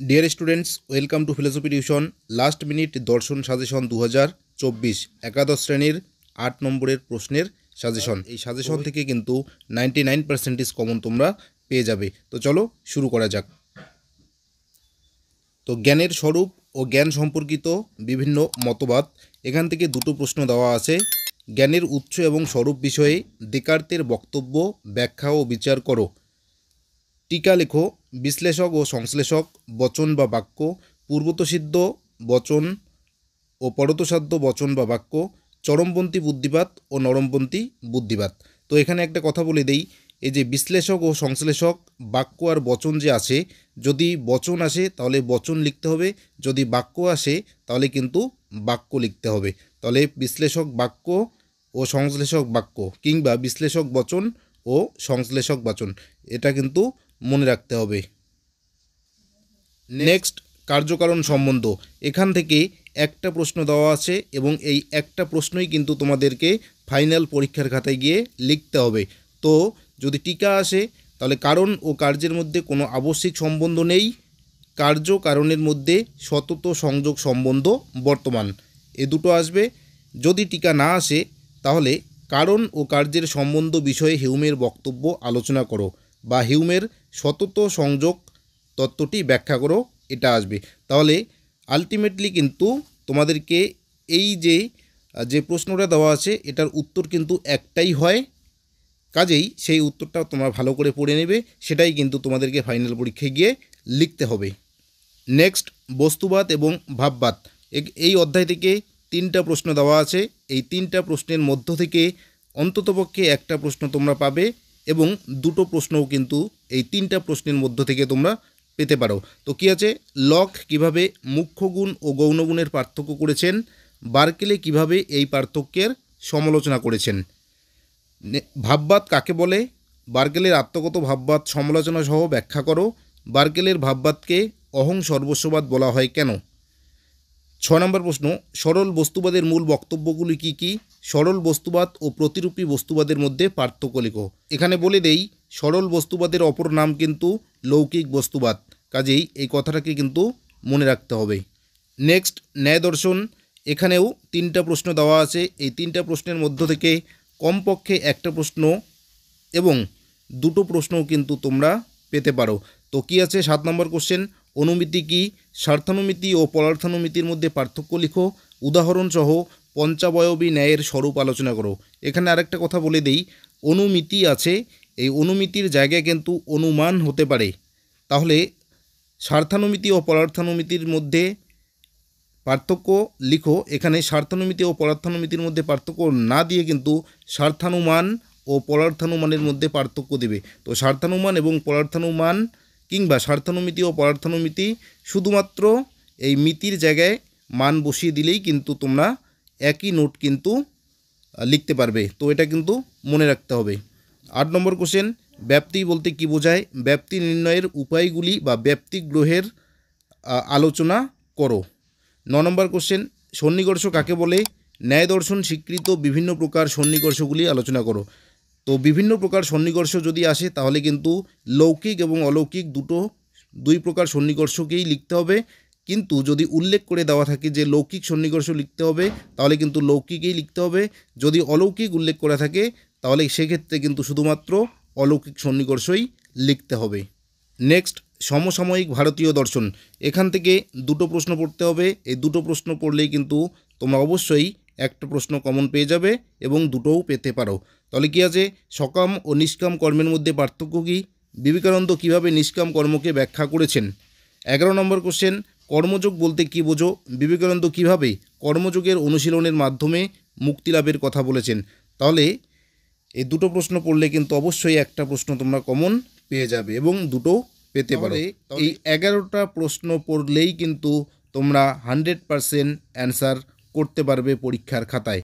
Dear students, welcome to philosophy tuition. Last minute দর্শন suggestion 2024 একাদশ শ্রেণীর 8 নম্বরের প্রশ্নের সাজেশন। এই সাজেশন থেকে কিন্তু 99% কমন তোমরা পেয়ে যাবে। তো চলো শুরু করা যাক। তো জ্ঞানের স্বরূপ ও জ্ঞান সম্পর্কিত বিভিন্ন মতবাদ, এখান থেকে দুটো প্রশ্ন দেওয়া আছে। জ্ঞানের উৎস এবং স্বরূপ বিষয়ে দেকার্তের বক্তব্য ব্যাখ্যা ও বিচার করো। টিকা লেখো। বিশ্লেষক ও সংশ্লেষক বচন বা বাক্য, পূর্বতসিদ্ধ বচন ও পরতসাধ্য বচন বা বাক্য, চরমপন্থী বুদ্ধিবাদ ও নরমপন্থী বুদ্ধিবাদ। তো এখানে একটা কথা বলে দেই, এই যে বিশ্লেষক ও সংশ্লেষক বাক্য আর বচন যে আছে, যদি বচন আসে তাহলে বচন লিখতে হবে, যদি বাক্য আসে তাহলে কিন্তু বাক্য লিখতে হবে। তাহলে বিশ্লেষক বাক্য ও সংশ্লেষক বাক্য, কিংবা বিশ্লেষক বচন ও সংশ্লেষক বচন, এটা কিন্তু মনে রাখতে হবে। নেক্সট, কার্যকারণ সম্বন্ধ। এখান থেকে একটা প্রশ্ন দেওয়া আছে এবং এই একটা প্রশ্নই কিন্তু তোমাদেরকে ফাইনাল পরীক্ষার খাতায় গিয়ে লিখতে হবে। তো যদি টিকা আসে তাহলে কারণ ও কার্যের মধ্যে কোনো আবশ্যিক সম্বন্ধ নেই, কার্য কারণের মধ্যে সতত সংযোগ সম্বন্ধ বর্তমান, এ দুটো আসবে। যদি টিকা না আসে তাহলে কারণ ও কার্যের সম্বন্ধ বিষয়ে হিউমের বক্তব্য আলোচনা করো, বা হিউমের সতত সংযোগ তত্ত্বটি ব্যাখ্যা করো, এটা আসবে। তাহলে আলটিমেটলি কিন্তু তোমাদেরকে এই যে প্রশ্নটা দেওয়া আছে এটার উত্তর কিন্তু একটাই হয়, কাজেই সেই উত্তরটা তোমরা ভালো করে পড়ে নেবে, সেটাই কিন্তু তোমাদেরকে ফাইনাল পরীক্ষায় গিয়ে লিখতে হবে। নেক্সট, বস্তুবাদ এবং ভাববাদ। এই অধ্যায় থেকে 3টা প্রশ্ন দেওয়া আছে। এই 3টা প্রশ্নের মধ্য থেকে অন্ততপক্ষে একটা প্রশ্ন তোমরা পাবে, এবং দুটো প্রশ্নও কিন্তু এই 3টা প্রশ্নের মধ্য থেকে তোমরা পেতে পারো। তো কী আছে, লক কিভাবে মুখ্য গুণ ও গৌণ গুণের পার্থক্য করেছেন, বার্কেলে কিভাবে এই পার্থক্যের সমালোচনা করেছেন, ভাববাদ কাকে বলে, বার্কেলের আত্মগত ভাববাদ সমালোচনা সহ ব্যাখ্যা করো, বার্কেলের ভাববাদকে অহং সর্বস্ববাদ বলা হয় কেন। 6 নম্বর প্রশ্ন, সরল বস্তুবাদের মূল বক্তব্যগুলি কি কি, সরল বস্তুবাদ ও প্রতিরূপী বস্তুবাদের মধ্যে পার্থক্য লেখো। এখানে বলে দেই, সরল বস্তুবাদের অপর নাম কিন্তু লৌকিক বস্তুবাদ, কাজেই এই কথাটাকে কিন্তু মনে রাখতে হবে। নেক্সট, ন্যায় দর্শন। এখানেও 3টা প্রশ্ন দেওয়া আছে। এই 3টা প্রশ্নের মধ্য থেকে কমপক্ষে একটা প্রশ্ন এবং দুটো প্রশ্নও কিন্তু তোমরা পেতে পারো। তো কী আছে, 7 নম্বর কোশ্চেন, অনুমিতি কি, স্বার্থানুমিতি ও পরার্থানুমিতির মধ্যে পার্থক্য লিখো, উদাহরণসহ পঞ্চাবয়বী ন্যায়ের স্বরূপ আলোচনা করো। এখানে আরেকটা কথা বলে দেই, অনুমিতি আছে, এই অনুমিতির জায়গায় কিন্তু অনুমান হতে পারে। তাহলে স্বার্থানুমিতি ও পরার্থানুমিতির মধ্যে পার্থক্য লিখো। এখানে স্বার্থানুমিতি ও পরার্থানুমিতির মধ্যে পার্থক্য না দিয়ে কিন্তু স্বার্থানুমান ও পরার্থানুমানের মধ্যে পার্থক্য দেবে। তো স্বার্থানুমান এবং পরার্থানুমান, কিংবা স্বার্থানুমিতি ও পরার্থানুমিতি, শুধুমাত্র এই মিতির জায়গায় মান বসিয়ে দিলেই কিন্তু তোমরা একই নোট কিন্তু লিখতে পারবে। তো এটা কিন্তু মনে রাখতে হবে। 8 নম্বর কোশ্চেন, ব্যাপ্তি বলতে কি বোঝায়, ব্যাপ্তি নির্ণয়ের উপায়গুলি বা ব্যাপ্তি গ্রহের আলোচনা করো। 9 নম্বর কোশ্চেন, সন্নিকর্ষ কাকে বলে, ন্যায় দর্শন স্বীকৃত বিভিন্ন প্রকার সন্নিকর্ষগুলি আলোচনা করো। তো বিভিন্ন প্রকার সন্নিকর্ষ যদি আসে তাহলে কিন্তু লৌকিক এবং অলৌকিক দুই প্রকার সন্নিকর্ষকেই লিখতে হবে, কিন্তু যদি উল্লেখ করে দেওয়া থাকে যে লৌকিক সন্নিকর্ষ লিখতে হবে তাহলে কিন্তু লৌকিকেই লিখতে হবে, যদি অলৌকিক উল্লেখ করা থাকে তাহলে সেক্ষেত্রে কিন্তু শুধুমাত্র অলৌকিক সন্নিকর্ষই লিখতে হবে। নেক্সট, সমসাময়িক ভারতীয় দর্শন। এখান থেকে দুটো প্রশ্ন পড়তে হবে। এই দুটো প্রশ্ন পড়লেই কিন্তু তোমরা অবশ্যই একটা প্রশ্ন কমন পেয়ে যাবে এবং দুটোও পেতে পারো। তাহলে কী আছে, সকাম ও নিষ্কাম কর্মের মধ্যে পার্থক্য কী, বিবেকানন্দ কীভাবে নিষ্কাম কর্মকে ব্যাখ্যা করেছেন। 11 নম্বর কোশ্চেন, কর্মযোগ বলতে কী বোঝো, বিবেকানন্দ কীভাবে কর্মযোগের অনুশীলনের মাধ্যমে মুক্তিলাভের কথা বলেছেন। তাহলে এই দুটো প্রশ্ন পড়লে কিন্তু অবশ্যই একটা প্রশ্ন তোমরা কমন পেয়ে যাবে এবং দুটো পেতে পারো। এই 11টা প্রশ্ন পড়লেই কিন্তু তোমরা 100% অ্যান্সার করতে পারবে পরীক্ষার খাতায়।